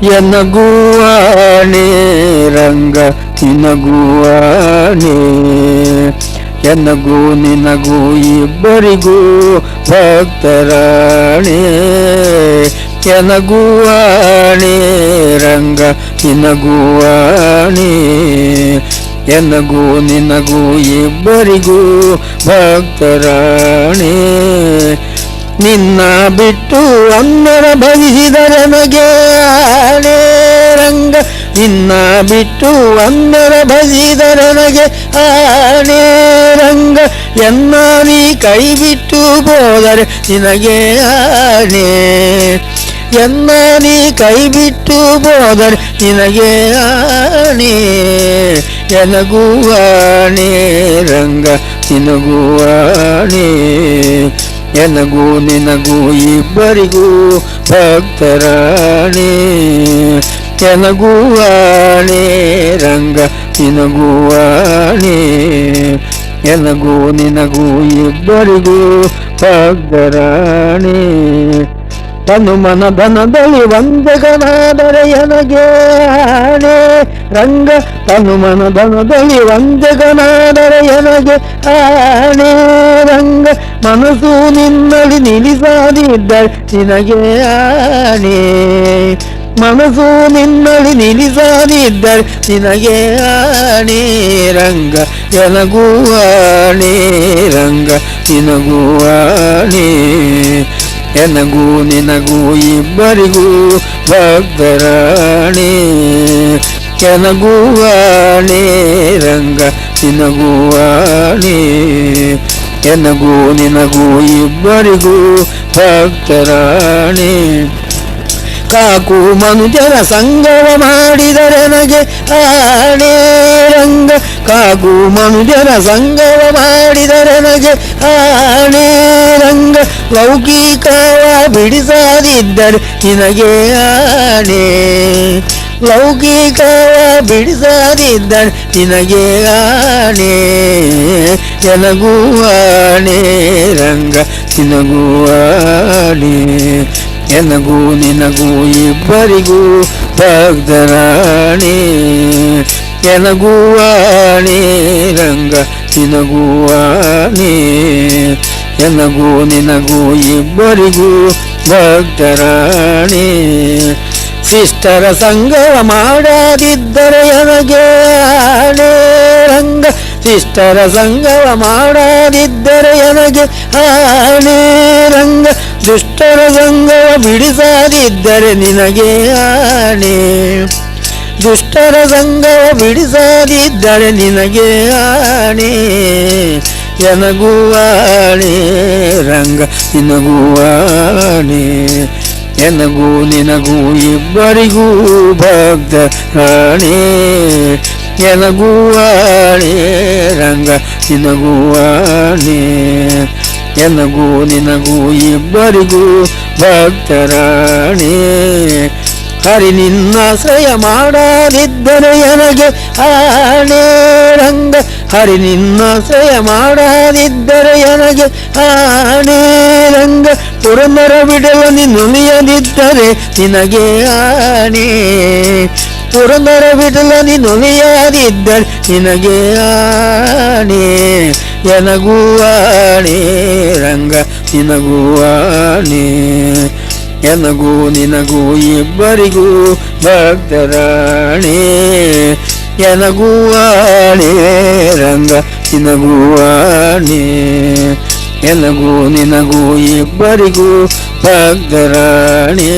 ಎನಗುವಾಣೆ ರಂಗ ನಿನಗುವಾಣೆ, ಎನಗೂ ನಿನಗೂ ಇಬ್ಬರಿಗೂ ಭಕ್ತರಾಣೆ. ಎನಗುವಾಣೆ ರಂಗ ನಿನಗುವಾಣೆ, ಎನಗೂ ನಿನಗೂ ಇಬ್ಬರಿಗೂ ಭಕ್ತರಾಣೆ. ನಿನ್ನ ಬಿಟ್ಟು ಅನ್ನರ ಭಜಿಸಿದರೆ ನಗೆ ಆಣೆ ರಂಗ, ನಿನ್ನ ಬಿಟ್ಟು ಅನ್ನರ ಭಜಿಸಿದರೆ ನಗೆ ಆಣೆ ರಂಗ. ಎನ್ನ ನೀ ಕೈ ಬಿಟ್ಟು ಹೋದರೆ ನಿನಗೆ ಆಣೆ, ಎನ್ನ ನೀ ಕೈ ಬಿಟ್ಟು ಹೋದರೆ ನಿನಗೆ ಆಣೆ. ಎನಗುವಾಣೆ ರಂಗ ನಿನಗುವಾಣೆ, ಎನಗೂ ನಿನಗೂ ಇಬ್ಬರಿಗೂ ಭಕ್ತರಾಣೆ. ಎನಗುವಾಣೆ ರಂಗ ನಿನಗುವಾಣೆ, ಎನಗೂ ನಿನಗೂ ಇಬ್ಬರಿಗೂ ಭಕ್ತರಾಣೆ. ತನು ಮನ ಧನದಲ್ಲಿ ವಂದಕನಾದರೆ ಎನಗೆ ಆಣೆ ರಂಗ, ತನು ಮನ ಧನದಲ್ಲಿ ವಂದಕನಾದರೆ ಎನಗೆ ಆಣೆ ರಂಗ. ಮನಸ್ಸು ನಿನ್ನಲ್ಲಿ ನಿಲ್ಲಿಸದಿದ್ದರೆ ನಿನಗೆ ಆಣೆ, ಮನಸ್ಸು ನಿನ್ನಲ್ಲಿ ನಿಲ್ಲಿಸದಿದ್ದರೆ ನಿನಗೆ ಆಣೆ ರಂಗ. ಎನಗುವಾಣೆ ರಂಗ ನಿನಗುವಾಣೆ, ಎನಗೂ ನಿನಗೂ ಇಬ್ಬರಿಗೂ ಭಕ್ತರಾಣೆ. ಎನಗುವಾಣೆ ರಂಗ ನಿನಗುವಾಣೆ, ಎನಗೂ ನಿನಗೂ ಇಬ್ಬರಿಗೂ ಭಕ್ತರಾಣೆ. ಕಾಕು ಮನುಜರ ಸಂಗವ ಮಾಡಿದರೆ ನನಗೆ ಆಣೆ ರಂಗ, ಕಾಕು ಮನುಜರ ಸಂಗವ ಮಾಡಿದರೆ ನನಗೆ ಆಣೆ ರಂಗ. ಲೌಕಿಕವ ಬಿಡಿಸದಿದ್ದರೆ ನಿನಗೆ ಆಣೆ, ಲೌಕಿಕವ ಬಿಡಿಸದಿದ್ದರೆ ನಿನಗೆ ಆಣೆ. ಎನಗುವಾಣೆ ರಂಗ ನಿನಗುವಾಣೆ, ಎನಗೂ ನಿನಗೂ ಇಬ್ಬರಿಗೂ ಭಕ್ತರಾಣೆ. ಎನಗುವಾಣೆ ರಂಗ ನಿನಗುವಾಣೆ, ಎನಗೂ ನಿನಗೂ ಇಬ್ಬರಿಗೂ ಭಕ್ತರಾಣೆ. ಶಿಷ್ಟರ ಸಂಗವ ಮಾಡದಿದ್ದರೆ ಎನಗೆ ಆಣೆ ರಂಗ, ಶಿಷ್ಟರ ಸಂಗವ ಮಾಡದಿದ್ದರೆ ಎನಗೆ ಆಣೆ ರಂಗ. ದುಷ್ಟರ ಸಂಗವ ಬಿಡಿಸದಿದ್ದರೆ ನಿನಗೆ ಆಣೆ, ದುಷ್ಟರ ಸಂಗವ ಬಿಡಿಸದಿದ್ದರೆ ನಿನಗೆ ಆಣೆ. ಎನಗುವಾಣೆ ರಂಗ ನಿನಗುವಾಣೆ, ಎನಗೂ ನಿನಗೂ ಇಬ್ಬರಿಗೂ ಭಕ್ತರಾಣೆ. ಎನಗುವಾಣೆ ರಂಗ ನಿನಗುವಾಣೆ, ಎನಗೂ ನಿನಗೂ ಇಬ್ಬರಿಗೂ ಭಕ್ತರಾಣೆ. ಹರಿ ನಿನ್ನಾಶ್ರಯ ಮಾಡದಿದ್ದರೆ ಎನಗೆ ಆಣೆ ರಂಗ, ಹರಿ ನಿನ್ನಾಶ್ರಯ ಮಾಡದಿದ್ದರೆ ಎನಗೆ ಆಣೆ ರಂಗ. ಪುರಂದರ ಬಿಡಲು ನಿನ್ನುಲಿಯದಿದ್ದರೆ ನಿನಗೆ ಆಣೆ, ಪುರಂದರ ಬಿಡಲು ನಿನ್ನುಲಿಯದಿದ್ದರೆ ನಿನಗೆ ಆಣೆ. ಎನಗುವಾಣೆ ರಂಗ ನಿನಗುವಾಣೆ, ಎನಗೂ ನಿನಗೂ ಇಬ್ಬರಿಗೂ ಭಕ್ತರಾಣೆ. ಎನಗುವಾಣೆ ರಂಗ ನಿನಗುವಾಣೆ, ಎನಗೂ ನಿನಗೂ ಇಬ್ಬರಿಗೂ ಭಕ್ತರಾಣೆ.